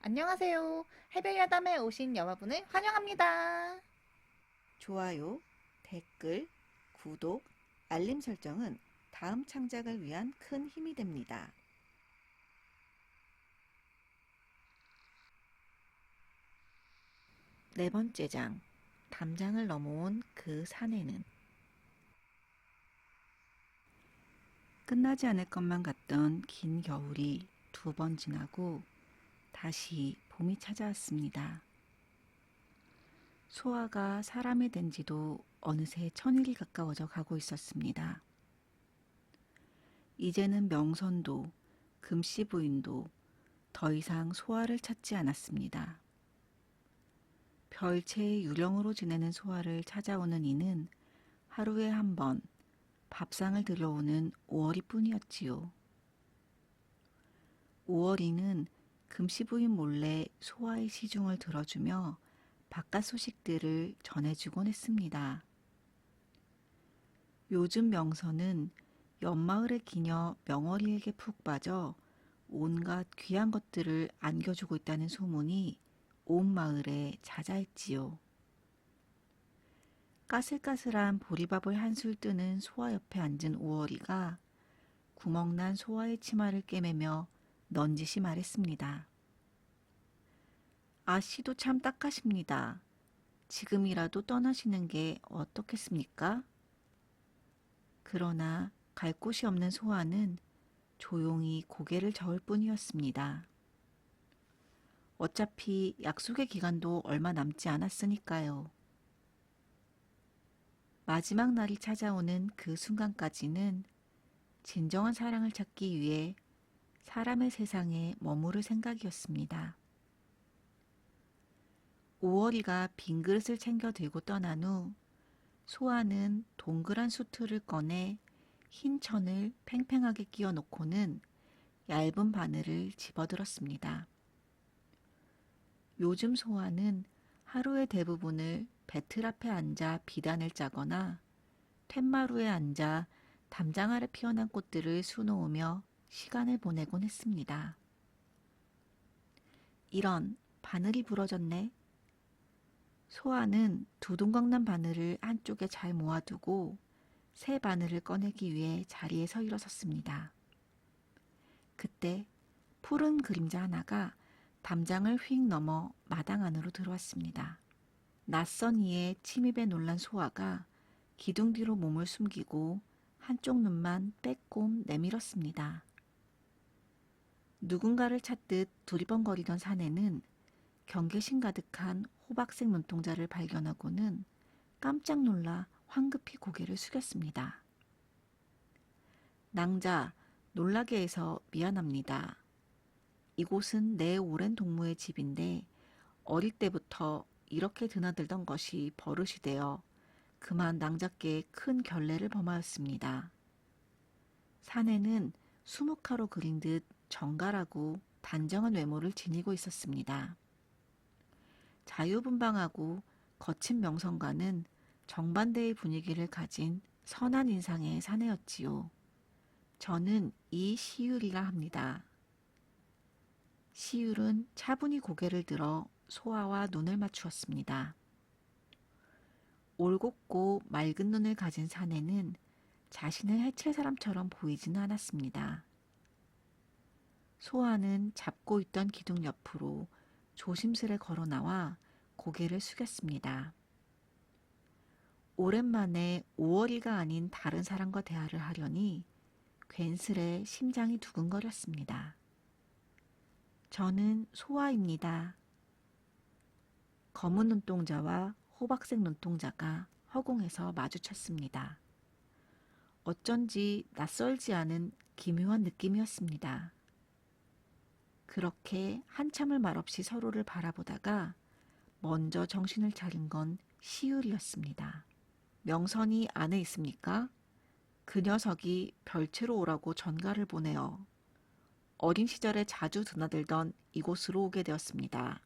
안녕하세요. 해변야담에 오신 여러분을 환영합니다. 좋아요, 댓글, 구독, 알림 설정은 다음 창작을 위한 큰 힘이 됩니다. 네 번째 장, 담장을 넘어온 그 산에는 끝나지 않을 것만 같던 긴 겨울이 2번 지나고 다시 봄이 찾아왔습니다. 소아가 사람이 된 지도 어느새 1000일이 가까워져 가고 있었습니다. 이제는 명선도 금씨 부인도 더 이상 소아를 찾지 않았습니다. 별채의 유령으로 지내는 소아를 찾아오는 이는 하루에 한 번 밥상을 들러오는 오월이뿐이었지요. 오월이는 금씨 부인 몰래 소아의 시중을 들어주며 바깥 소식들을 전해주곤 했습니다. 요즘 명선은 옆마을의 기녀 명월이에게 푹 빠져 온갖 귀한 것들을 안겨주고 있다는 소문이 온 마을에 자자했지요. 까슬까슬한 보리밥을 한술 뜨는 소아 옆에 앉은 오월이가 구멍난 소아의 치마를 꿰매며 넌지시 말했습니다. 아씨도 참 딱하십니다. 지금이라도 떠나시는 게 어떻겠습니까? 그러나 갈 곳이 없는 소아는 조용히 고개를 저을 뿐이었습니다. 어차피 약속의 기간도 얼마 남지 않았으니까요. 마지막 날이 찾아오는 그 순간까지는 진정한 사랑을 찾기 위해 사람의 세상에 머무를 생각이었습니다. 오월이가 빈 그릇을 챙겨 들고 떠난 후 소아는 동그란 수틀을 꺼내 흰 천을 팽팽하게 끼워 놓고는 얇은 바늘을 집어들었습니다. 요즘 소아는 하루의 대부분을 배틀 앞에 앉아 비단을 짜거나 툇마루에 앉아 담장 아래 피어난 꽃들을 수놓으며 시간을 보내곤 했습니다. 이런, 바늘이 부러졌네. 소아는 두둥강난 바늘을 한쪽에 잘 모아두고 새 바늘을 꺼내기 위해 자리에서 일어섰습니다. 그때 푸른 그림자 하나가 담장을 휙 넘어 마당 안으로 들어왔습니다. 낯선 이의 침입에 놀란 소아가 기둥 뒤로 몸을 숨기고 한쪽 눈만 빼꼼 내밀었습니다. 누군가를 찾듯 두리번거리던 사내는 경계심 가득한 호박색 눈동자를 발견하고는 깜짝 놀라 황급히 고개를 숙였습니다. 낭자, 놀라게 해서 미안합니다. 이곳은 내 오랜 동무의 집인데 어릴 때부터 이렇게 드나들던 것이 버릇이 되어 그만 낭자께 큰 결례를 범하였습니다. 사내는 수묵화로 그린 듯 정갈하고 단정한 외모를 지니고 있었습니다. 자유분방하고 거친 명성과는 정반대의 분위기를 가진 선한 인상의 사내였지요. 저는 이시율이라 합니다. 시율은 차분히 고개를 들어 소아와 눈을 맞추었습니다. 올곧고 맑은 눈을 가진 사내는 자신을 해칠 사람처럼 보이지는 않았습니다. 소아는 잡고 있던 기둥 옆으로 조심스레 걸어 나와 고개를 숙였습니다. 오랜만에 5월이가 아닌 다른 사람과 대화를 하려니 괜스레 심장이 두근거렸습니다. 저는 소아입니다. 검은 눈동자와 호박색 눈동자가 허공에서 마주쳤습니다. 어쩐지 낯설지 않은 기묘한 느낌이었습니다. 그렇게 한참을 말없이 서로를 바라보다가 먼저 정신을 차린 건 시율이었습니다. 명선이 안에 있습니까? 그 녀석이 별채로 오라고 전가를 보내어 어린 시절에 자주 드나들던 이곳으로 오게 되었습니다.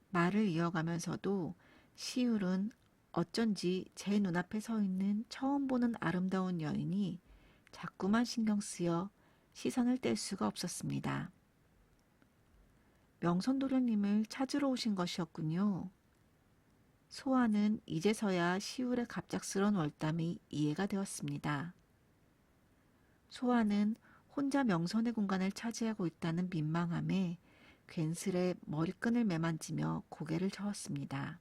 말을 이어가면서도 시율은 어쩐지 제 눈앞에 서 있는 처음 보는 아름다운 여인이 자꾸만 신경 쓰여 시선을 뗄 수가 없었습니다. 명선도련님을 찾으러 오신 것이었군요. 소아는 이제서야 시울의 갑작스런 월담이 이해가 되었습니다. 소아는 혼자 명선의 공간을 차지하고 있다는 민망함에 괜스레 머리끈을 매만지며 고개를 저었습니다.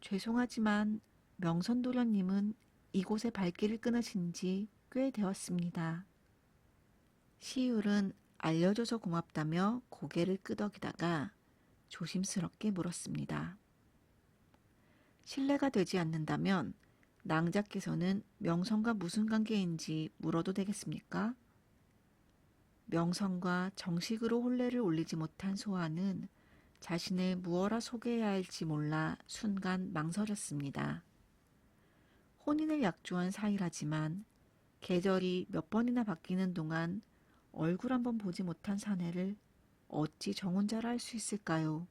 죄송하지만 명선도련님은 이곳에 발길을 끊으신 지 꽤 되었습니다. 시울은 알려줘서 고맙다며 고개를 끄덕이다가 조심스럽게 물었습니다. 실례가 되지 않는다면 낭자께서는 명선과 무슨 관계인지 물어도 되겠습니까? 명선과 정식으로 혼례를 올리지 못한 소아는 자신을 무어라 소개해야 할지 몰라 순간 망설였습니다. 혼인을 약조한 사이라지만 계절이 몇 번이나 바뀌는 동안 얼굴 한번 보지 못한 사내를 어찌 정혼자라 할 수 있을까요?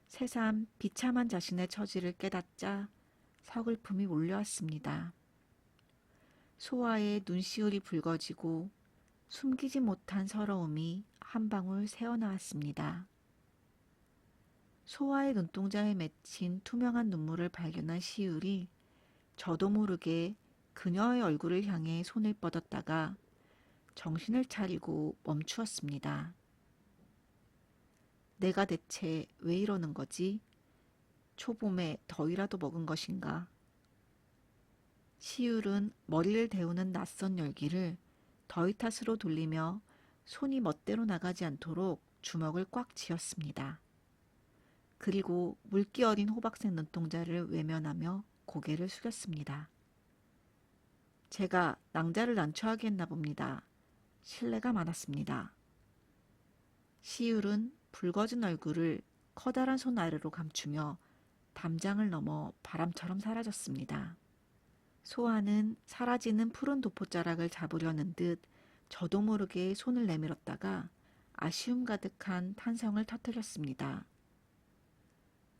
새삼 비참한 자신의 처지를 깨닫자 서글픔이 몰려왔습니다. 소아의 눈시울이 붉어지고 숨기지 못한 서러움이 한 방울 새어나왔습니다. 소아의 눈동자에 맺힌 투명한 눈물을 발견한 시울이 저도 모르게 그녀의 얼굴을 향해 손을 뻗었다가 정신을 차리고 멈추었습니다. 내가 대체 왜 이러는 거지? 초봄에 더위라도 먹은 것인가? 시울은 머리를 데우는 낯선 열기를 더위 탓으로 돌리며 손이 멋대로 나가지 않도록 주먹을 꽉 쥐었습니다. 그리고 물기 어린 호박색 눈동자를 외면하며 고개를 숙였습니다. 제가 낭자를 난처하게 했나 봅니다. 실례가 많았습니다. 시울은 붉어진 얼굴을 커다란 손 아래로 감추며 담장을 넘어 바람처럼 사라졌습니다. 소아는 사라지는 푸른 도포자락을 잡으려는 듯 저도 모르게 손을 내밀었다가 아쉬움 가득한 탄성을 터뜨렸습니다.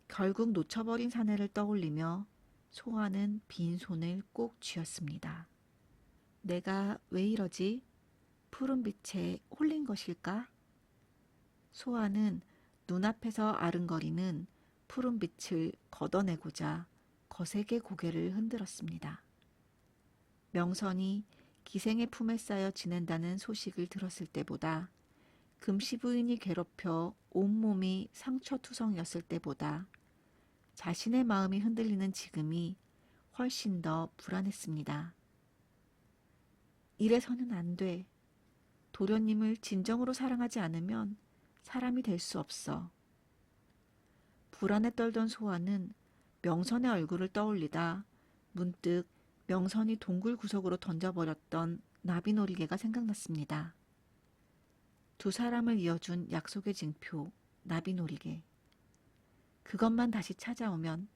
결국 놓쳐버린 사내를 떠올리며 소아는 빈 손을 꼭 쥐었습니다. 내가 왜 이러지? 푸른 빛에 홀린 것일까? 소아는 눈앞에서 아른거리는 푸른 빛을 걷어내고자 거세게 고개를 흔들었습니다. 명선이 기생의 품에 쌓여 지낸다는 소식을 들었을 때보다 금시 부인이 괴롭혀 온몸이 상처투성이었을 때보다 자신의 마음이 흔들리는 지금이 훨씬 더 불안했습니다. 이래서는 안 돼. 도련님을 진정으로 사랑하지 않으면 사람이 될 수 없어. 불안에 떨던 소아는 명선의 얼굴을 떠올리다 문득 명선이 동굴 구석으로 던져버렸던 나비놀이개가 생각났습니다. 두 사람을 이어준 약속의 징표, 나비놀이개. 그것만 다시 찾아오면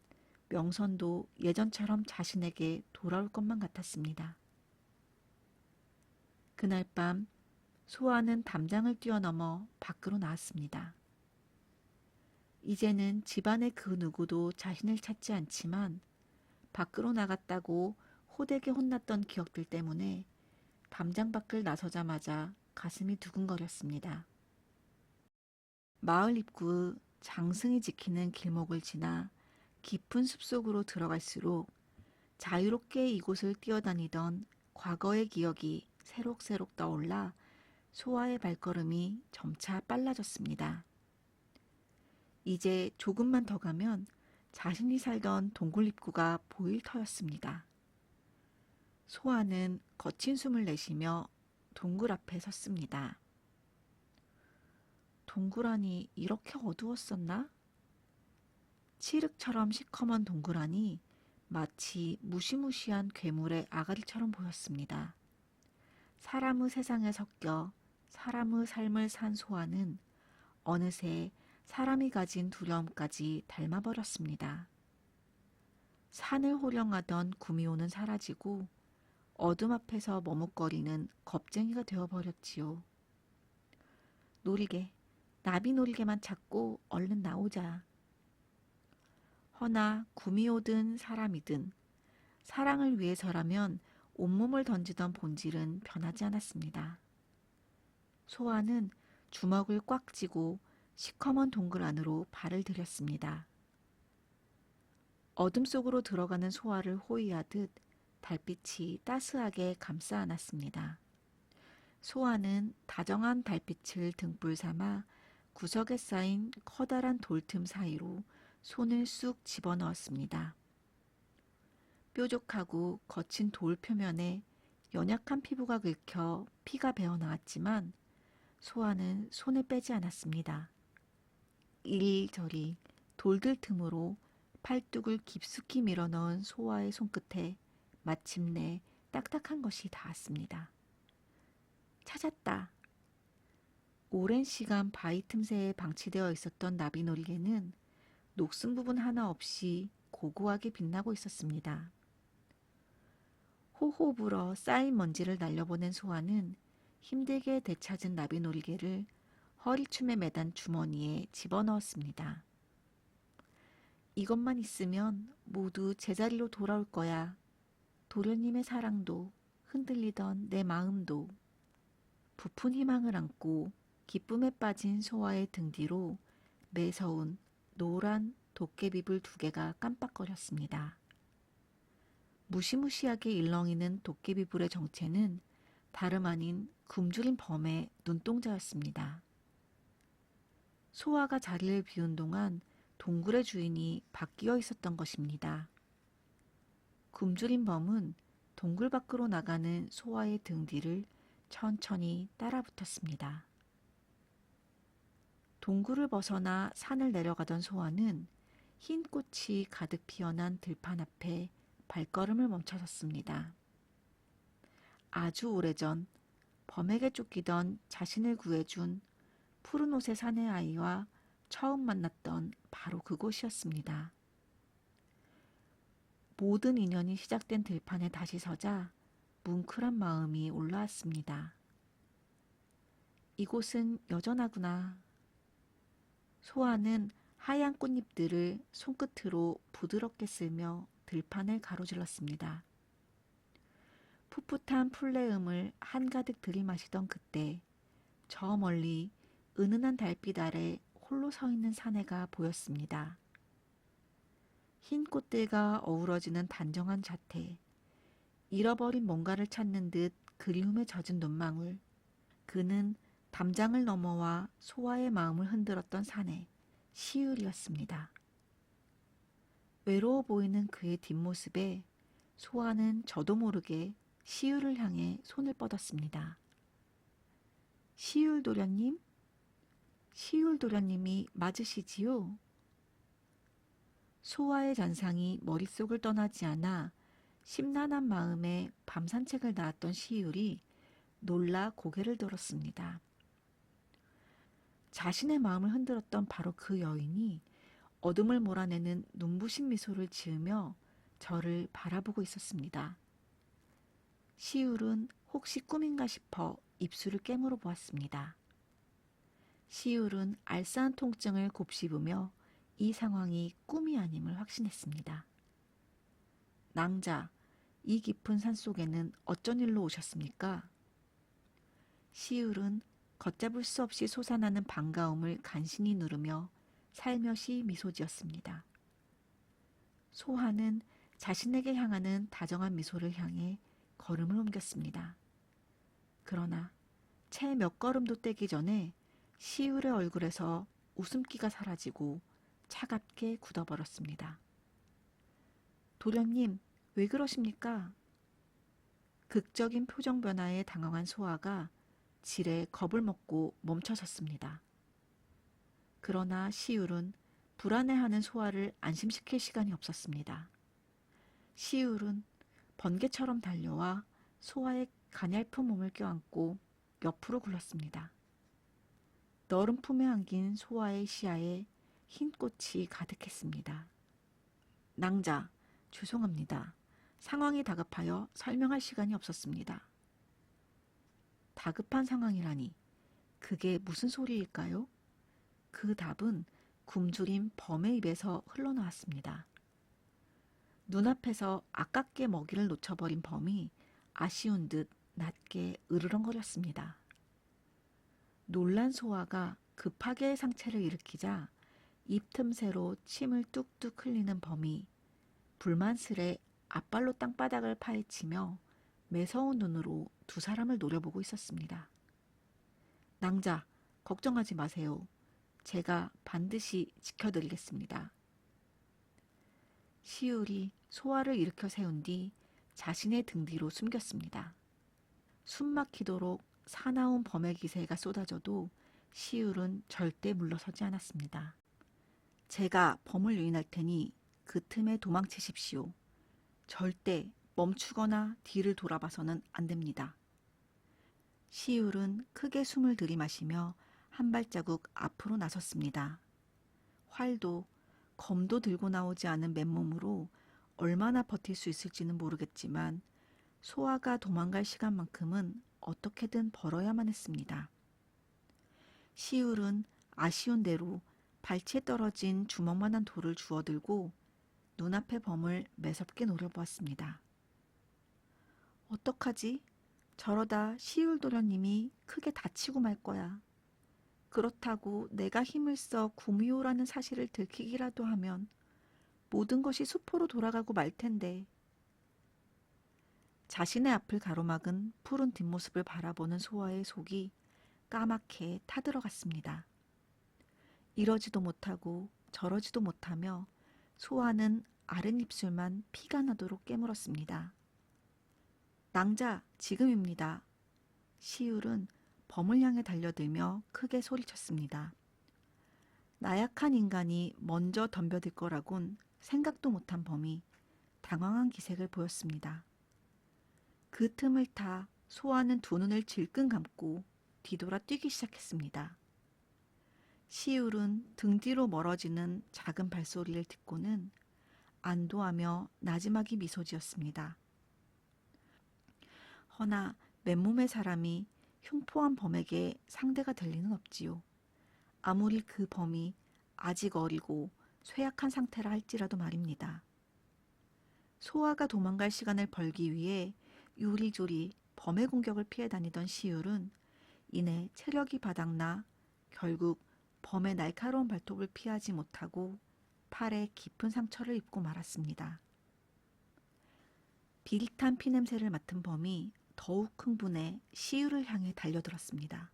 명선도 예전처럼 자신에게 돌아올 것만 같았습니다. 그날 밤 소아는 담장을 뛰어넘어 밖으로 나왔습니다. 이제는 집안의 그 누구도 자신을 찾지 않지만 밖으로 나갔다고 호되게 혼났던 기억들 때문에 담장 밖을 나서자마자 가슴이 두근거렸습니다. 마을 입구 장승이 지키는 길목을 지나 깊은 숲속으로 들어갈수록 자유롭게 이곳을 뛰어다니던 과거의 기억이 새록새록 떠올라 소아의 발걸음이 점차 빨라졌습니다. 이제 조금만 더 가면 자신이 살던 동굴 입구가 보일 터였습니다. 소아는 거친 숨을 내쉬며 동굴 앞에 섰습니다. 동굴 안이 이렇게 어두웠었나? 칠흑처럼 시커먼 동굴 안이 마치 무시무시한 괴물의 아가리처럼 보였습니다. 사람의 세상에 섞여 사람의 삶을 산 소아는 어느새 사람이 가진 두려움까지 닮아버렸습니다. 산을 호령하던 구미호는 사라지고 어둠 앞에서 머뭇거리는 겁쟁이가 되어버렸지요. 놀이개, 나비 놀이개만 찾고 얼른 나오자. 허나 구미호든 사람이든 사랑을 위해서라면 온몸을 던지던 본질은 변하지 않았습니다. 소아는 주먹을 꽉 쥐고 시커먼 동굴 안으로 발을 들였습니다. 어둠 속으로 들어가는 소화를 호위하듯 달빛이 따스하게 감싸 안았습니다. 소화는 다정한 달빛을 등불 삼아 구석에 쌓인 커다란 돌틈 사이로 손을 쑥 집어넣었습니다. 뾰족하고 거친 돌 표면에 연약한 피부가 긁혀 피가 배어나왔지만 소아는 손을 빼지 않았습니다. 이리저리 돌들 틈으로 팔뚝을 깊숙이 밀어넣은 소아의 손끝에 마침내 딱딱한 것이 닿았습니다. 찾았다. 오랜 시간 바위 틈새에 방치되어 있었던 나비놀이개는 녹슨 부분 하나 없이 고고하게 빛나고 있었습니다. 호호 불어 쌓인 먼지를 날려보낸 소아는 힘들게 되찾은 나비놀이개를 허리춤에 매단 주머니에 집어넣었습니다. 이것만 있으면 모두 제자리로 돌아올 거야. 도련님의 사랑도 흔들리던 내 마음도. 부푼 희망을 안고 기쁨에 빠진 소아의 등 뒤로 매서운 노란 도깨비불 2개가 깜빡거렸습니다. 무시무시하게 일렁이는 도깨비불의 정체는 다름 아닌 굶주린 범의 눈동자였습니다. 소아가 자리를 비운 동안 동굴의 주인이 바뀌어 있었던 것입니다. 굶주린 범은 동굴 밖으로 나가는 소아의 등 뒤를 천천히 따라붙었습니다. 동굴을 벗어나 산을 내려가던 소아는 흰 꽃이 가득 피어난 들판 앞에 발걸음을 멈춰섰습니다. 아주 오래전 범에게 쫓기던 자신을 구해준 푸른 옷의 사내 아이와 처음 만났던 바로 그곳이었습니다. 모든 인연이 시작된 들판에 다시 서자 뭉클한 마음이 올라왔습니다. 이곳은 여전하구나. 소아는 하얀 꽃잎들을 손끝으로 부드럽게 쓸며 들판을 가로질렀습니다. 풋풋한 풀내음을 한가득 들이마시던 그때 저 멀리 은은한 달빛 아래 홀로 서 있는 사내가 보였습니다. 흰 꽃들과 어우러지는 단정한 자태, 잃어버린 뭔가를 찾는 듯 그리움에 젖은 눈망울. 그는 담장을 넘어와 소아의 마음을 흔들었던 사내, 시율이었습니다. 외로워 보이는 그의 뒷모습에 소아는 저도 모르게 시율을 향해 손을 뻗었습니다. 시율 도련님? 시율 도련님이 맞으시지요? 소아의 잔상이 머릿속을 떠나지 않아 심란한 마음에 밤 산책을 나왔던 시율이 놀라 고개를 들었습니다. 자신의 마음을 흔들었던 바로 그 여인이 어둠을 몰아내는 눈부신 미소를 지으며 저를 바라보고 있었습니다. 시율은 혹시 꿈인가 싶어 입술을 깨물어 보았습니다. 시율은 알싸한 통증을 곱씹으며 이 상황이 꿈이 아님을 확신했습니다. 낭자, 이 깊은 산속에는 어쩐 일로 오셨습니까? 시율은 걷잡을 수 없이 솟아나는 반가움을 간신히 누르며 살며시 미소 지었습니다. 소하는 자신에게 향하는 다정한 미소를 향해 걸음을 옮겼습니다. 그러나 채 몇 걸음도 떼기 전에 시율의 얼굴에서 웃음기가 사라지고 차갑게 굳어버렸습니다. 도련님, 왜 그러십니까? 극적인 표정 변화에 당황한 소아가 지레 겁을 먹고 멈춰섰습니다. 그러나 시율은 불안해하는 소아를 안심시킬 시간이 없었습니다. 시율은 번개처럼 달려와 소아의 가냘픈 몸을 껴안고 옆으로 굴렀습니다. 너른 품에 안긴 소아의 시야에 흰 꽃이 가득했습니다. 낭자, 죄송합니다. 상황이 다급하여 설명할 시간이 없었습니다. 다급한 상황이라니, 그게 무슨 소리일까요? 그 답은 굶주린 범의 입에서 흘러나왔습니다. 눈앞에서 아깝게 먹이를 놓쳐버린 범이 아쉬운 듯 낮게 으르렁거렸습니다. 놀란 소아가 급하게 상체를 일으키자 입 틈새로 침을 뚝뚝 흘리는 범이 불만스레 앞발로 땅바닥을 파헤치며 매서운 눈으로 두 사람을 노려보고 있었습니다. 낭자, 걱정하지 마세요. 제가 반드시 지켜드리겠습니다. 시울이 소아를 일으켜 세운 뒤 자신의 등 뒤로 숨겼습니다. 숨막히도록 사나운 범의 기세가 쏟아져도 시울은 절대 물러서지 않았습니다. 제가 범을 유인할 테니 그 틈에 도망치십시오. 절대 멈추거나 뒤를 돌아봐서는 안 됩니다. 시울은 크게 숨을 들이마시며 한 발자국 앞으로 나섰습니다. 활도 검도 들고 나오지 않은 맨몸으로 얼마나 버틸 수 있을지는 모르겠지만 소아가 도망갈 시간만큼은 어떻게든 벌어야만 했습니다. 시울은 아쉬운 대로 발치에 떨어진 주먹만한 돌을 주워들고 눈앞의 범을 매섭게 노려보았습니다. 어떡하지? 저러다 시울 도련님이 크게 다치고 말 거야. 그렇다고 내가 힘을 써 구미호라는 사실을 들키기라도 하면 모든 것이 수포로 돌아가고 말 텐데. 자신의 앞을 가로막은 푸른 뒷모습을 바라보는 소아의 속이 까맣게 타들어갔습니다. 이러지도 못하고 저러지도 못하며 소아는 아랫입술만 피가 나도록 깨물었습니다. 낭자, 지금입니다. 시울은 범을 향해 달려들며 크게 소리쳤습니다. 나약한 인간이 먼저 덤벼들 거라곤 생각도 못한 범이 당황한 기색을 보였습니다. 그 틈을 타 소아는 두 눈을 질끈 감고 뒤돌아 뛰기 시작했습니다. 시울은 등 뒤로 멀어지는 작은 발소리를 듣고는 안도하며 나지막이 미소 지었습니다. 허나 맨몸의 사람이 흉포한 범에게 상대가 될 리는 없지요. 아무리 그 범이 아직 어리고 쇠약한 상태라 할지라도 말입니다. 소아가 도망갈 시간을 벌기 위해 요리조리 범의 공격을 피해 다니던 시울은 이내 체력이 바닥나 결국 범의 날카로운 발톱을 피하지 못하고 팔에 깊은 상처를 입고 말았습니다. 비릿한 피냄새를 맡은 범이 더욱 흥분해 시울을 향해 달려들었습니다.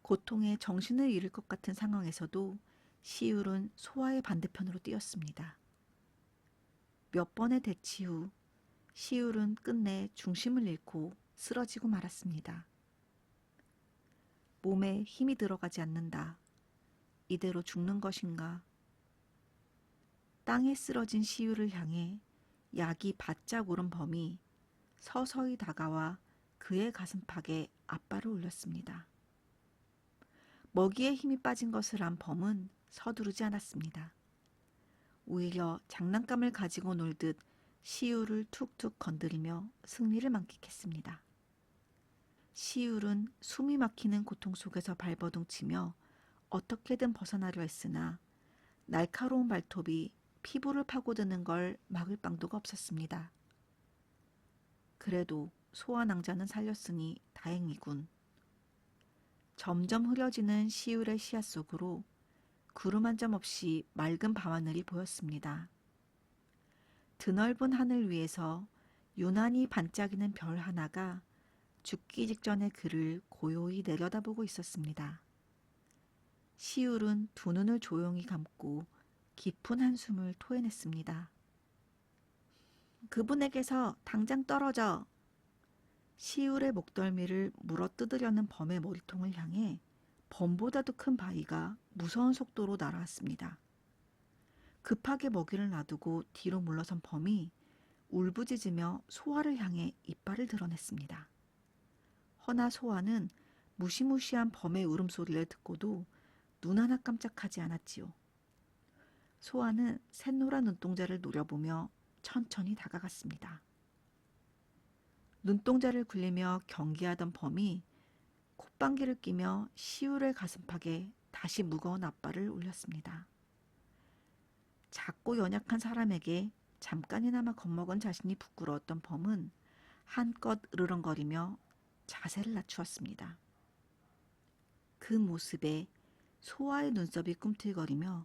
고통에 정신을 잃을 것 같은 상황에서도 시울은 소아의 반대편으로 뛰었습니다. 몇 번의 대치 후 시울은 끝내 중심을 잃고 쓰러지고 말았습니다. 몸에 힘이 들어가지 않는다. 이대로 죽는 것인가? 땅에 쓰러진 시울을 향해 약이 바짝 오른 범이 서서히 다가와 그의 가슴팍에 앞발을 올렸습니다. 먹이에 힘이 빠진 것을 안 범은 서두르지 않았습니다. 오히려 장난감을 가지고 놀듯 시울을 툭툭 건드리며 승리를 만끽했습니다. 시울은 숨이 막히는 고통 속에서 발버둥치며 어떻게든 벗어나려 했으나 날카로운 발톱이 피부를 파고드는 걸 막을 방도가 없었습니다. 그래도 소아 낭자는 살렸으니 다행이군. 점점 흐려지는 시울의 시야 속으로 구름 한 점 없이 맑은 밤하늘이 보였습니다. 드넓은 하늘 위에서 유난히 반짝이는 별 하나가 죽기 직전의 그를 고요히 내려다보고 있었습니다. 시울은 두 눈을 조용히 감고 깊은 한숨을 토해냈습니다. 그분에게서 당장 떨어져! 시울의 목덜미를 물어뜯으려는 범의 머리통을 향해 범보다도 큰 바위가 무서운 속도로 날아왔습니다. 급하게 먹이를 놔두고 뒤로 물러선 범이 울부짖으며 소아를 향해 이빨을 드러냈습니다. 허나 소아는 무시무시한 범의 울음소리를 듣고도 눈 하나 깜짝하지 않았지요. 소아는 샛노란 눈동자를 노려보며 천천히 다가갔습니다. 눈동자를 굴리며 경계하던 범이 콧방귀를 끼며 시울의 가슴팍에 다시 무거운 앞발을 올렸습니다. 작고 연약한 사람에게 잠깐이나마 겁먹은 자신이 부끄러웠던 범은 한껏 으르렁거리며 자세를 낮추었습니다. 그 모습에 소아의 눈썹이 꿈틀거리며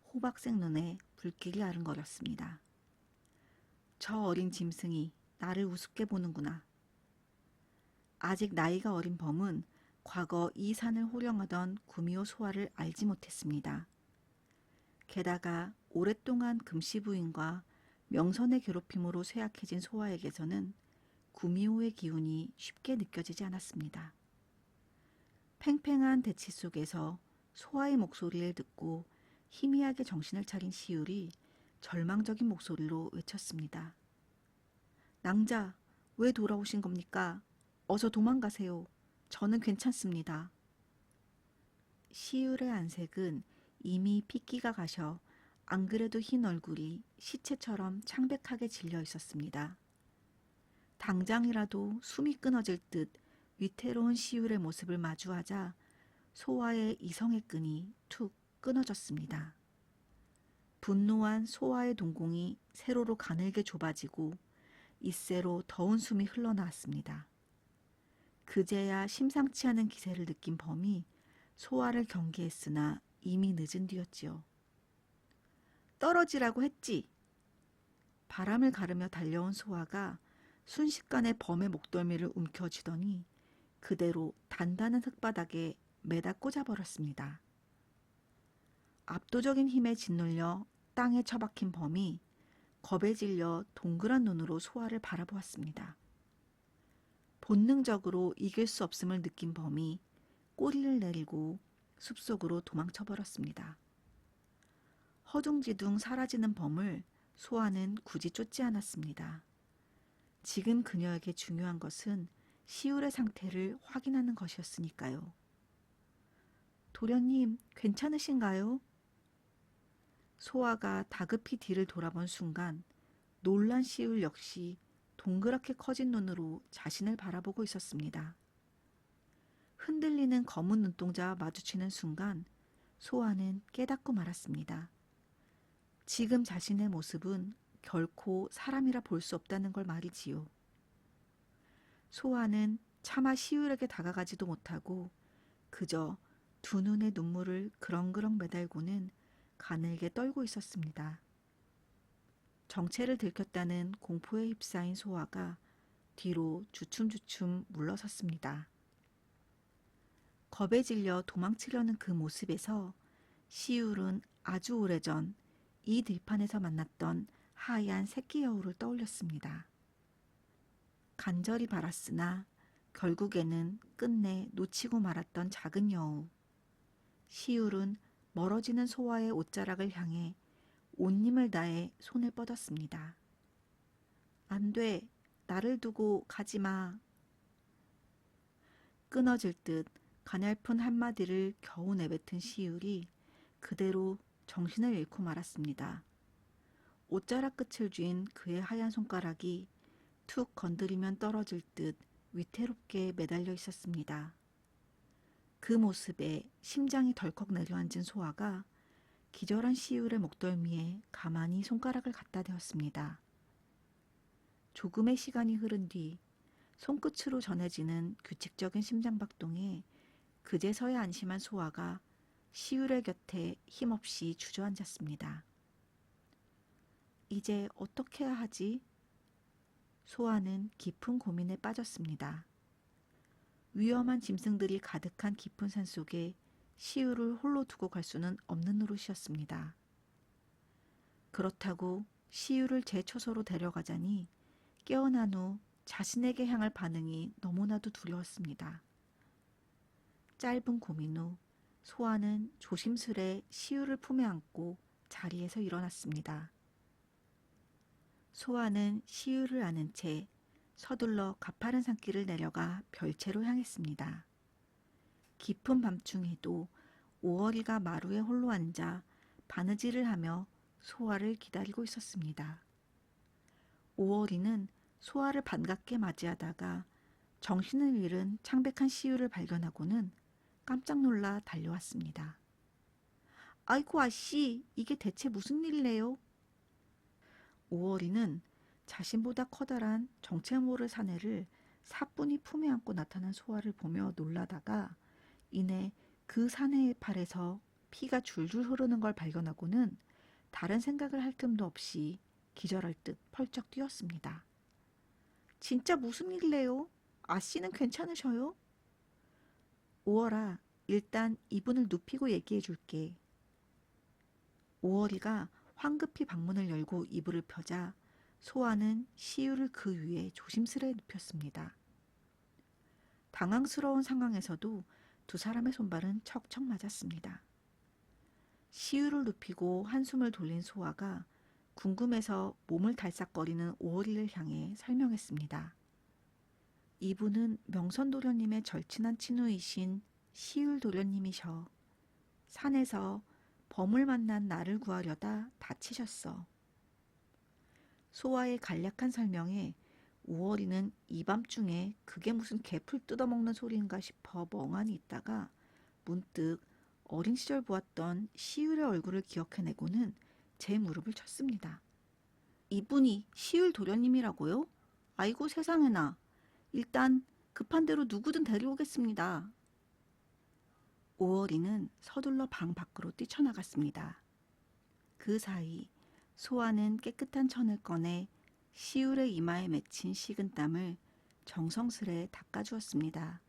호박색 눈에 불길이 아른거렸습니다. 저 어린 짐승이 나를 우습게 보는구나. 아직 나이가 어린 범은 과거 이 산을 호령하던 구미호 소아를 알지 못했습니다. 게다가 오랫동안 금씨 부인과 명선의 괴롭힘으로 쇠약해진 소아에게서는 구미호의 기운이 쉽게 느껴지지 않았습니다. 팽팽한 대치 속에서 소아의 목소리를 듣고 희미하게 정신을 차린 시울이 절망적인 목소리로 외쳤습니다. 낭자, 왜 돌아오신 겁니까? 어서 도망가세요. 저는 괜찮습니다. 시울의 안색은 이미 핏기가 가셔 안 그래도 흰 얼굴이 시체처럼 창백하게 질려 있었습니다. 당장이라도 숨이 끊어질 듯 위태로운 시울의 모습을 마주하자 소아의 이성의 끈이 툭 끊어졌습니다. 분노한 소아의 동공이 세로로 가늘게 좁아지고 이새로 더운 숨이 흘러나왔습니다. 그제야 심상치 않은 기세를 느낀 범이 소아를 경계했으나 이미 늦은 뒤였지요. 떨어지라고 했지. 바람을 가르며 달려온 소아가 순식간에 범의 목덜미를 움켜쥐더니 그대로 단단한 흙바닥에 매다 꽂아버렸습니다. 압도적인 힘에 짓눌려 땅에 처박힌 범이 겁에 질려 동그란 눈으로 소아를 바라보았습니다. 본능적으로 이길 수 없음을 느낀 범이 꼬리를 내리고 숲속으로 도망쳐버렸습니다. 허둥지둥 사라지는 범을 소아는 굳이 쫓지 않았습니다. 지금 그녀에게 중요한 것은 시울의 상태를 확인하는 것이었으니까요. 도련님, 괜찮으신가요? 소아가 다급히 뒤를 돌아본 순간 놀란 시울 역시 동그랗게 커진 눈으로 자신을 바라보고 있었습니다. 흔들리는 검은 눈동자와 마주치는 순간 소아는 깨닫고 말았습니다. 지금 자신의 모습은 결코 사람이라 볼 수 없다는 걸 말이지요. 소아는 차마 시울에게 다가가지도 못하고 그저 두 눈의 눈물을 그렁그렁 매달고는 가늘게 떨고 있었습니다. 정체를 들켰다는 공포에 휩싸인 소아가 뒤로 주춤주춤 물러섰습니다. 겁에 질려 도망치려는 그 모습에서 시울은 아주 오래전 이 들판에서 만났던 하얀 새끼 여우를 떠올렸습니다. 간절히 바랐으나 결국에는 끝내 놓치고 말았던 작은 여우. 시울은 멀어지는 소아의 옷자락을 향해 온 힘을 다해 손을 뻗었습니다. 안 돼, 나를 두고 가지 마. 끊어질 듯 가냘픈 한마디를 겨우 내뱉은 시울이 그대로 정신을 잃고 말았습니다. 옷자락 끝을 쥔 그의 하얀 손가락이 툭 건드리면 떨어질 듯 위태롭게 매달려 있었습니다. 그 모습에 심장이 덜컥 내려앉은 소아가 기절한 시울의 목덜미에 가만히 손가락을 갖다 대었습니다. 조금의 시간이 흐른 뒤 손끝으로 전해지는 규칙적인 심장박동에 그제서야 안심한 소아가 시울의 곁에 힘없이 주저앉았습니다. 이제 어떻게 해야 하지? 소아는 깊은 고민에 빠졌습니다. 위험한 짐승들이 가득한 깊은 산속에 시울을 홀로 두고 갈 수는 없는 노릇이었습니다. 그렇다고 시울을 제 처소로 데려가자니 깨어난 후 자신에게 향할 반응이 너무나도 두려웠습니다. 짧은 고민 후 소아는 조심스레 시울을 품에 안고 자리에서 일어났습니다. 소아는 시울을 안은 채 서둘러 가파른 산길을 내려가 별채로 향했습니다. 깊은 밤중에도 오어리가 마루에 홀로 앉아 바느질을 하며 소아를 기다리고 있었습니다. 오어리는 소아를 반갑게 맞이하다가 정신을 잃은 창백한 시울을 발견하고는 깜짝 놀라 달려왔습니다. 아이고 아씨, 이게 대체 무슨 일이래요? 오어리는 자신보다 커다란 정체 모를 사내를 사뿐히 품에 안고 나타난 소아를 보며 놀라다가 이내 그 사내의 팔에서 피가 줄줄 흐르는 걸 발견하고는 다른 생각을 할 틈도 없이 기절할 듯 펄쩍 뛰었습니다. 진짜 무슨 일이래요? 아씨는 괜찮으셔요? 오월아, 일단 이분을 눕히고 얘기해 줄게. 오월이가 황급히 방문을 열고 이불을 펴자 소아는 시유를 그 위에 조심스레 눕혔습니다. 당황스러운 상황에서도 두 사람의 손발은 척척 맞았습니다. 시유를 눕히고 한숨을 돌린 소아가 궁금해서 몸을 달싹거리는 오월이를 향해 설명했습니다. 이분은 명선 도련님의 절친한 친구이신 시율 도련님이셔. 산에서 범을 만난 나를 구하려다 다치셨어. 소아의 간략한 설명에 오월이는 이 밤중에 그게 무슨 개풀 뜯어먹는 소리인가 싶어 멍하니 있다가 문득 어린 시절 보았던 시율의 얼굴을 기억해내고는 제 무릎을 쳤습니다. 이분이 시율 도련님이라고요? 아이고 세상에나. 일단 급한 대로 누구든 데려오겠습니다. 오월이는 서둘러 방 밖으로 뛰쳐나갔습니다. 그 사이 소아는 깨끗한 천을 꺼내 시율의 이마에 맺힌 식은땀을 정성스레 닦아주었습니다.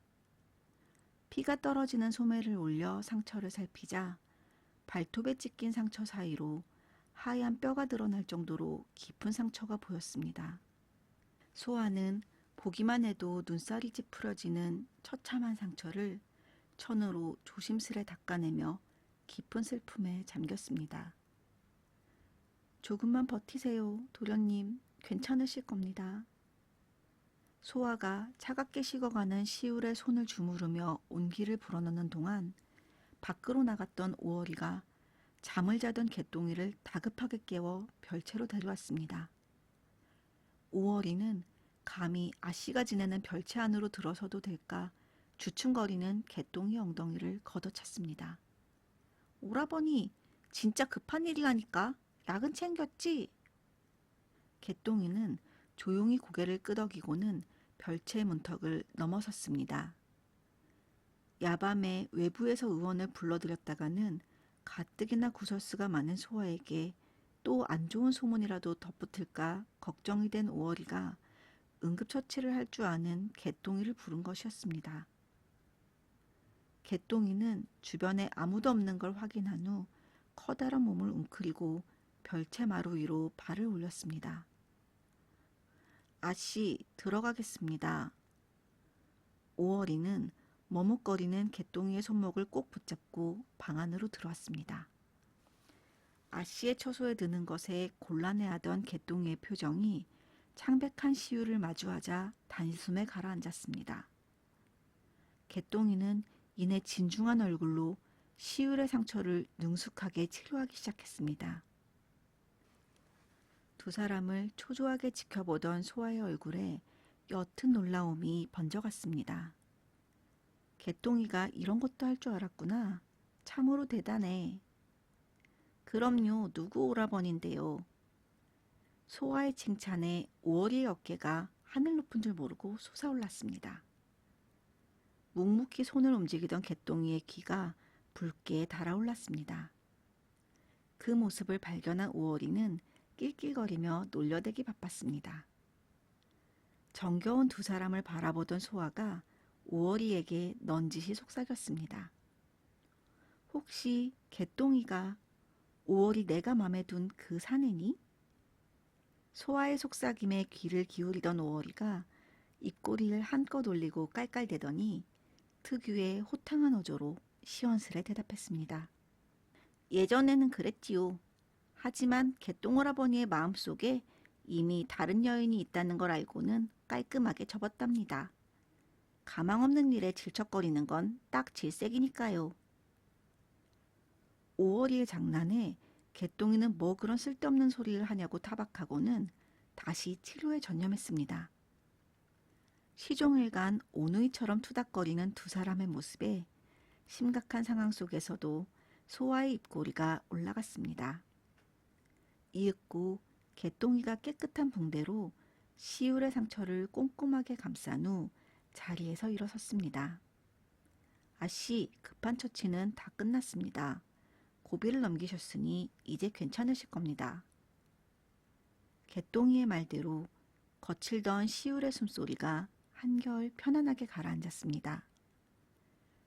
피가 떨어지는 소매를 올려 상처를 살피자 발톱에 찢긴 상처 사이로 하얀 뼈가 드러날 정도로 깊은 상처가 보였습니다. 소아는 보기만 해도 눈살이 찌푸려지는 처참한 상처를 천으로 조심스레 닦아내며 깊은 슬픔에 잠겼습니다. 조금만 버티세요, 도련님. 괜찮으실 겁니다. 소아가 차갑게 식어가는 시울의 손을 주무르며 온기를 불어넣는 동안 밖으로 나갔던 오월이가 잠을 자던 개똥이를 다급하게 깨워 별채로 데려왔습니다. 오월이는 감히 아씨가 지내는 별채 안으로 들어서도 될까 주춤거리는 개똥이 엉덩이를 걷어찼습니다. 오라버니, 진짜 급한 일이라니까. 약은 챙겼지? 개똥이는 조용히 고개를 끄덕이고는 별채의 문턱을 넘어섰습니다. 야밤에 외부에서 의원을 불러들였다가는 가뜩이나 구설수가 많은 소아에게 또 안 좋은 소문이라도 덧붙을까 걱정이 된 오월이가 응급처치를 할 줄 아는 개똥이를 부른 것이었습니다. 개똥이는 주변에 아무도 없는 걸 확인한 후 커다란 몸을 웅크리고 별채 마루 위로 발을 올렸습니다. 아씨, 들어가겠습니다. 오월이는 머뭇거리는 개똥이의 손목을 꼭 붙잡고 방 안으로 들어왔습니다. 아씨의 처소에 드는 것에 곤란해하던 개똥이의 표정이 창백한 시유를 마주하자 단숨에 가라앉았습니다. 개똥이는 이내 진중한 얼굴로 시율의 상처를 능숙하게 치료하기 시작했습니다. 두 사람을 초조하게 지켜보던 소아의 얼굴에 옅은 놀라움이 번져갔습니다. 개똥이가 이런 것도 할 줄 알았구나. 참으로 대단해. 그럼요, 누구 오라버니인데요. 소아의 칭찬에 오월이의 어깨가 하늘 높은 줄 모르고 솟아올랐습니다. 묵묵히 손을 움직이던 개똥이의 귀가 붉게 달아올랐습니다. 그 모습을 발견한 오월이는 낄낄거리며 놀려대기 바빴습니다. 정겨운 두 사람을 바라보던 소아가 오월이에게 넌지시 속삭였습니다. 혹시 개똥이가 오월이 내가 맘에 둔 그 사내니? 소아의 속삭임에 귀를 기울이던 오월이가 입꼬리를 한껏 올리고 깔깔대더니 특유의 호탕한 어조로 시원스레 대답했습니다. 예전에는 그랬지요. 하지만 개똥오라버니의 마음속에 이미 다른 여인이 있다는 걸 알고는 깔끔하게 접었답니다. 가망 없는 일에 질척거리는 건 딱 질색이니까요. 오월이의 장난에 개똥이는 뭐 그런 쓸데없는 소리를 하냐고 타박하고는 다시 치료에 전념했습니다. 시종일관 오누이처럼 투닥거리는 두 사람의 모습에 심각한 상황 속에서도 소아의 입꼬리가 올라갔습니다. 이윽고 개똥이가 깨끗한 붕대로 시울의 상처를 꼼꼼하게 감싼 후 자리에서 일어섰습니다. 아씨, 급한 처치는 다 끝났습니다. 고비를 넘기셨으니 이제 괜찮으실 겁니다. 개똥이의 말대로 거칠던 시울의 숨소리가 한결 편안하게 가라앉았습니다.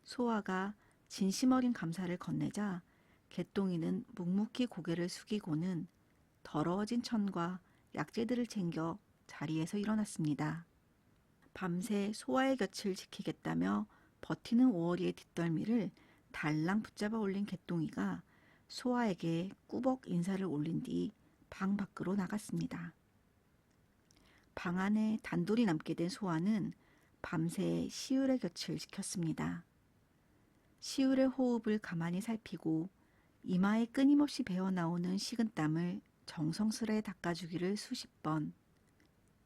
소아가 진심 어린 감사를 건네자 개똥이는 묵묵히 고개를 숙이고는 더러워진 천과 약재들을 챙겨 자리에서 일어났습니다. 밤새 소아의 곁을 지키겠다며 버티는 오어리의 뒷덜미를 달랑 붙잡아 올린 개똥이가 소아에게 꾸벅 인사를 올린 뒤 방 밖으로 나갔습니다. 방 안에 단둘이 남게 된 소아는 밤새 시울의 곁을 지켰습니다. 시울의 호흡을 가만히 살피고 이마에 끊임없이 배어나오는 식은땀을 정성스레 닦아주기를 수십 번,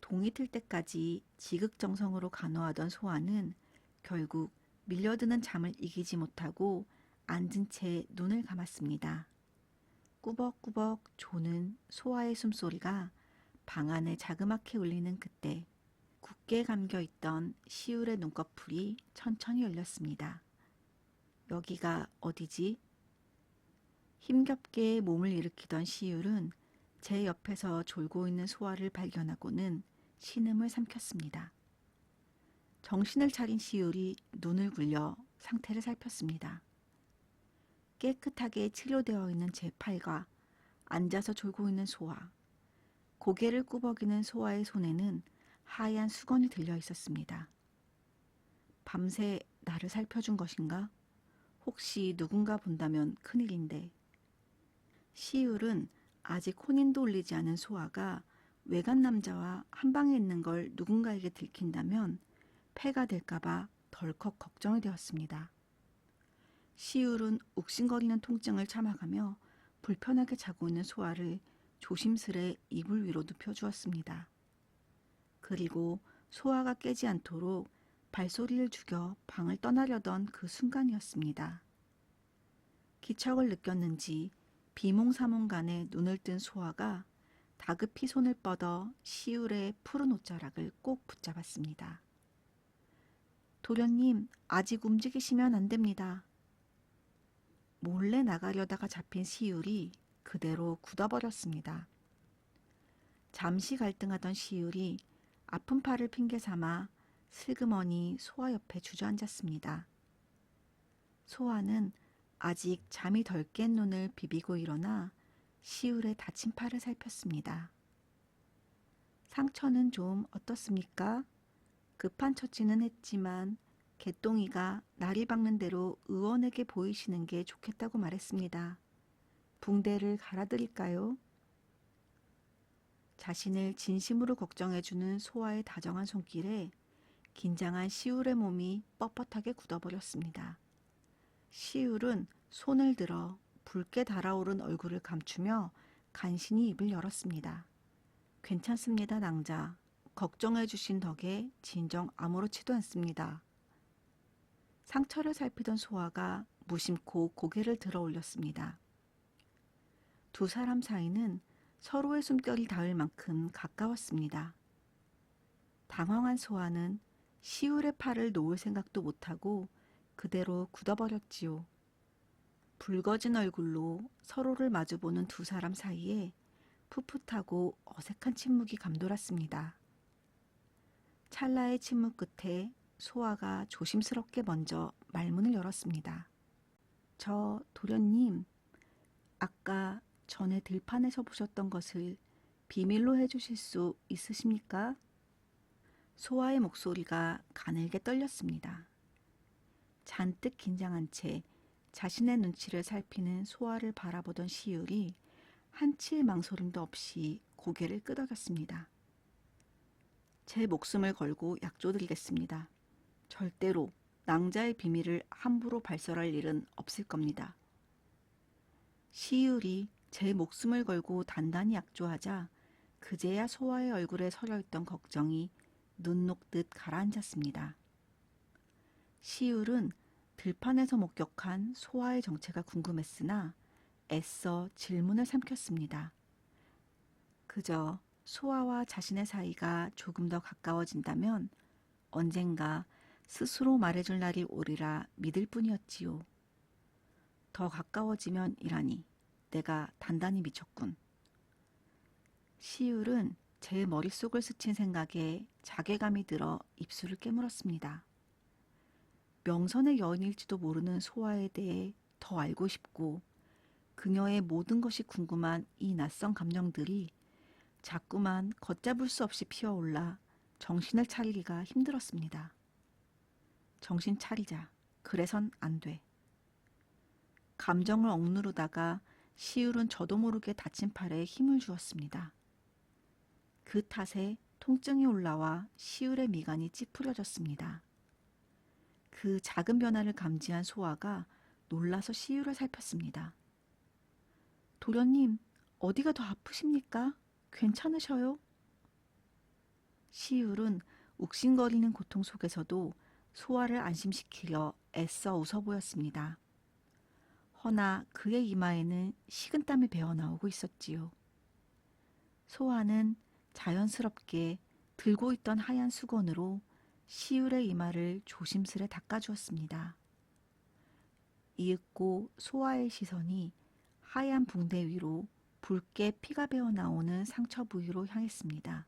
동이 틀 때까지 지극정성으로 간호하던 소아는 결국 밀려드는 잠을 이기지 못하고 앉은 채 눈을 감았습니다. 꾸벅꾸벅 조는 소아의 숨소리가 방 안에 자그맣게 울리는 그때 굳게 감겨있던 시울의 눈꺼풀이 천천히 열렸습니다. 여기가 어디지? 힘겹게 몸을 일으키던 시울은 제 옆에서 졸고 있는 소아를 발견하고는 신음을 삼켰습니다. 정신을 차린 시울이 눈을 굴려 상태를 살폈습니다. 깨끗하게 치료되어 있는 제 팔과 앉아서 졸고 있는 소아, 고개를 꾸벅이는 소아의 손에는 하얀 수건이 들려 있었습니다. 밤새 나를 살펴준 것인가? 혹시 누군가 본다면 큰일인데. 시울은 아직 혼인도 올리지 않은 소아가 외간 남자와 한 방에 있는 걸 누군가에게 들킨다면 폐가 될까봐 덜컥 걱정이 되었습니다. 시울은 욱신거리는 통증을 참아가며 불편하게 자고 있는 소아를 조심스레 이불 위로 눕혀주었습니다. 그리고 소아가 깨지 않도록 발소리를 죽여 방을 떠나려던 그 순간이었습니다. 기척을 느꼈는지 비몽사몽간에 눈을 뜬 소아가 다급히 손을 뻗어 시울의 푸른 옷자락을 꼭 붙잡았습니다. 도련님, 아직 움직이시면 안 됩니다. 몰래 나가려다가 잡힌 시울이 그대로 굳어버렸습니다. 잠시 갈등하던 시울이 아픈 팔을 핑계 삼아 슬그머니 소아 옆에 주저앉았습니다. 소아는 아직 잠이 덜 깬 눈을 비비고 일어나 시울의 다친 팔을 살폈습니다. 상처는 좀 어떻습니까? 급한 처치는 했지만 개똥이가 날이 밝는 대로 의원에게 보이시는 게 좋겠다고 말했습니다. 붕대를 갈아드릴까요? 자신을 진심으로 걱정해주는 소아의 다정한 손길에 긴장한 시울의 몸이 뻣뻣하게 굳어버렸습니다. 시울은 손을 들어 붉게 달아오른 얼굴을 감추며 간신히 입을 열었습니다. 괜찮습니다, 낭자. 걱정해 주신 덕에 진정 아무렇지도 않습니다. 상처를 살피던 소아가 무심코 고개를 들어 올렸습니다. 두 사람 사이는 서로의 숨결이 닿을 만큼 가까웠습니다. 당황한 소아는 시울의 팔을 놓을 생각도 못하고 그대로 굳어버렸지요. 붉어진 얼굴로 서로를 마주보는 두 사람 사이에 풋풋하고 어색한 침묵이 감돌았습니다. 찰나의 침묵 끝에 소아가 조심스럽게 먼저 말문을 열었습니다. 저 도련님, 아까 전에 들판에서 보셨던 것을 비밀로 해주실 수 있으십니까? 소아의 목소리가 가늘게 떨렸습니다. 잔뜩 긴장한 채 자신의 눈치를 살피는 소아를 바라보던 시울이 한치의 망설임도 없이 고개를 끄덕였습니다. 제 목숨을 걸고 약조드리겠습니다. 절대로 낭자의 비밀을 함부로 발설할 일은 없을 겁니다. 시울이 제 목숨을 걸고 단단히 약조하자 그제야 소아의 얼굴에 서려있던 걱정이 눈 녹듯 가라앉았습니다. 시울은 들판에서 목격한 소아의 정체가 궁금했으나 애써 질문을 삼켰습니다. 그저 소아와 자신의 사이가 조금 더 가까워진다면 언젠가 스스로 말해줄 날이 오리라 믿을 뿐이었지요. 더 가까워지면 이라니 내가 단단히 미쳤군. 시울은 제 머릿속을 스친 생각에 자괴감이 들어 입술을 깨물었습니다. 명선의 여인일지도 모르는 소아에 대해 더 알고 싶고 그녀의 모든 것이 궁금한 이 낯선 감정들이 자꾸만 걷잡을 수 없이 피어올라 정신을 차리기가 힘들었습니다. 정신 차리자. 그래선 안 돼. 감정을 억누르다가 시울은 저도 모르게 다친 팔에 힘을 주었습니다. 그 탓에 통증이 올라와 시울의 미간이 찌푸려졌습니다. 그 작은 변화를 감지한 소아가 놀라서 시울을 살폈습니다. 도련님, 어디가 더 아프십니까? 괜찮으셔요? 시울은 욱신거리는 고통 속에서도 소아를 안심시키려 애써 웃어 보였습니다. 허나 그의 이마에는 식은땀이 배어나오고 있었지요. 소아는 자연스럽게 들고 있던 하얀 수건으로 시울의 이마를 조심스레 닦아주었습니다. 이윽고 소아의 시선이 하얀 붕대 위로 붉게 피가 배어나오는 상처 부위로 향했습니다.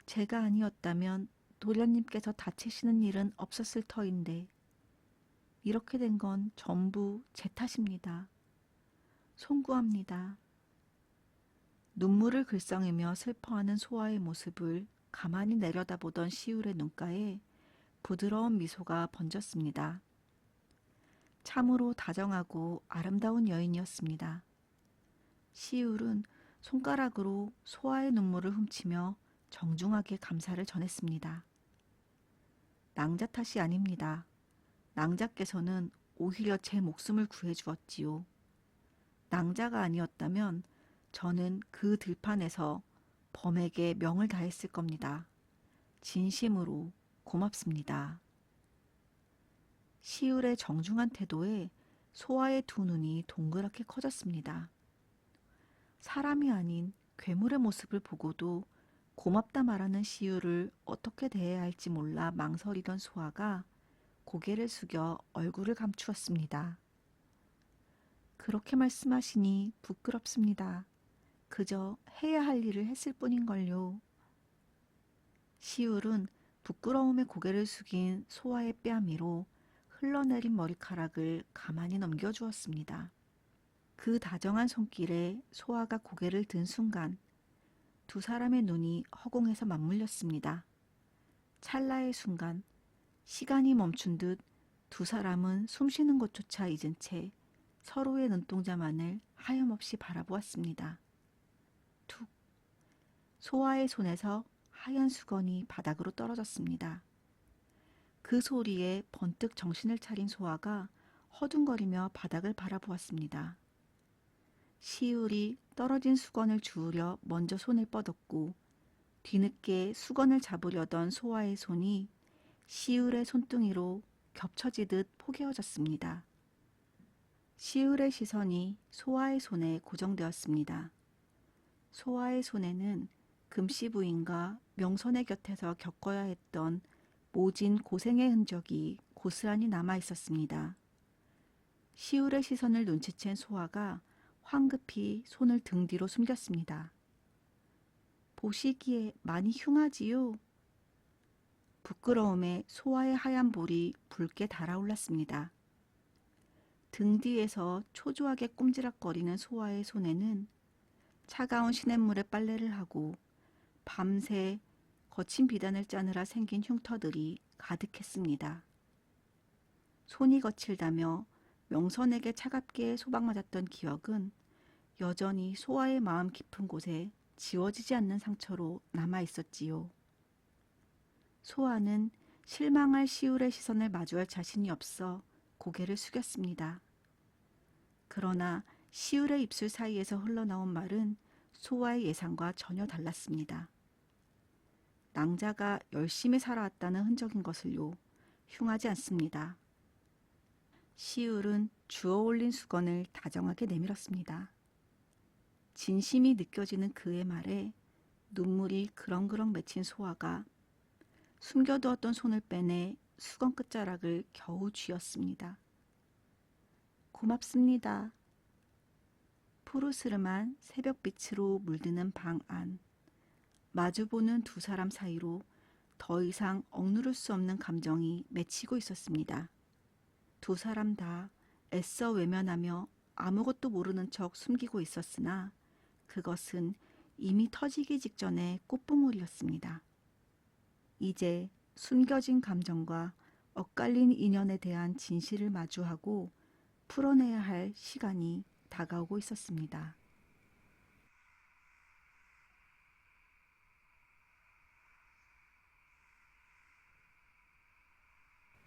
제가 아니었다면 도련님께서 다치시는 일은 없었을 터인데 이렇게 된 건 전부 제 탓입니다. 송구합니다. 눈물을 글썽이며 슬퍼하는 소아의 모습을 가만히 내려다보던 시울의 눈가에 부드러운 미소가 번졌습니다. 참으로 다정하고 아름다운 여인이었습니다. 시울은 손가락으로 소아의 눈물을 훔치며 정중하게 감사를 전했습니다. 낭자 탓이 아닙니다. 낭자께서는 오히려 제 목숨을 구해주었지요. 낭자가 아니었다면 저는 그 들판에서 범에게 명을 다했을 겁니다. 진심으로 고맙습니다. 시울의 정중한 태도에 소아의 두 눈이 동그랗게 커졌습니다. 사람이 아닌 괴물의 모습을 보고도 고맙다 말하는 시울을 어떻게 대해야 할지 몰라 망설이던 소아가 고개를 숙여 얼굴을 감추었습니다. 그렇게 말씀하시니 부끄럽습니다. 그저 해야 할 일을 했을 뿐인걸요. 시울은 부끄러움에 고개를 숙인 소아의 뺨위로 흘러내린 머리카락을 가만히 넘겨주었습니다. 그 다정한 손길에 소아가 고개를 든 순간 두 사람의 눈이 허공에서 맞물렸습니다. 찰나의 순간 시간이 멈춘 듯 두 사람은 숨쉬는 것조차 잊은 채 서로의 눈동자만을 하염없이 바라보았습니다. 툭. 소아의 손에서 하얀 수건이 바닥으로 떨어졌습니다. 그 소리에 번뜩 정신을 차린 소아가 허둥거리며 바닥을 바라보았습니다. 시울이 떨어진 수건을 주우려 먼저 손을 뻗었고 뒤늦게 수건을 잡으려던 소아의 손이 시울의 손등이로 겹쳐지듯 포개어졌습니다. 시울의 시선이 소아의 손에 고정되었습니다. 소아의 손에는 금씨 부인과 명선의 곁에서 겪어야 했던 모진 고생의 흔적이 고스란히 남아 있었습니다. 시울의 시선을 눈치챈 소아가 황급히 손을 등 뒤로 숨겼습니다. 보시기에 많이 흉하지요? 부끄러움에 소아의 하얀 볼이 붉게 달아올랐습니다. 등 뒤에서 초조하게 꼼지락거리는 소아의 손에는 차가운 시냇물에 빨래를 하고 밤새 거친 비단을 짜느라 생긴 흉터들이 가득했습니다. 손이 거칠다며 명선에게 차갑게 소박맞았던 기억은 여전히 소아의 마음 깊은 곳에 지워지지 않는 상처로 남아 있었지요. 소아는 실망할 시울의 시선을 마주할 자신이 없어 고개를 숙였습니다. 그러나 시울의 입술 사이에서 흘러나온 말은 소아의 예상과 전혀 달랐습니다. 낭자가 열심히 살아왔다는 흔적인 것을요. 흉하지 않습니다. 시울은 주워 올린 수건을 다정하게 내밀었습니다. 진심이 느껴지는 그의 말에 눈물이 그렁그렁 맺힌 소아가 숨겨두었던 손을 빼내 수건 끝자락을 겨우 쥐었습니다. 고맙습니다. 푸르스름한 새벽빛으로 물드는 방 안. 마주보는 두 사람 사이로 더 이상 억누를 수 없는 감정이 맺히고 있었습니다. 두 사람 다 애써 외면하며 아무것도 모르는 척 숨기고 있었으나 그것은 이미 터지기 직전의 꽃봉오리였습니다. 이제 숨겨진 감정과 엇갈린 인연에 대한 진실을 마주하고 풀어내야 할 시간이 다가오고 있었습니다.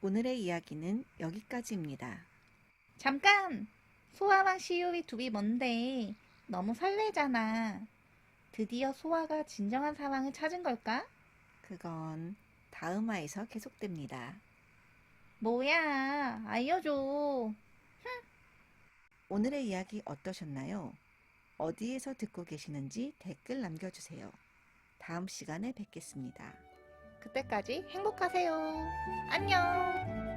오늘의 이야기는 여기까지입니다. 잠깐! 소아랑 시우이 둘이 뭔데? 너무 설레잖아. 드디어 소아가 진정한 사랑을 찾은 걸까? 그건 다음화에서 계속됩니다. 뭐야, 알려줘. 오늘의 이야기 어떠셨나요? 어디에서 듣고 계시는지 댓글 남겨주세요. 다음 시간에 뵙겠습니다. 그때까지 행복하세요. 안녕!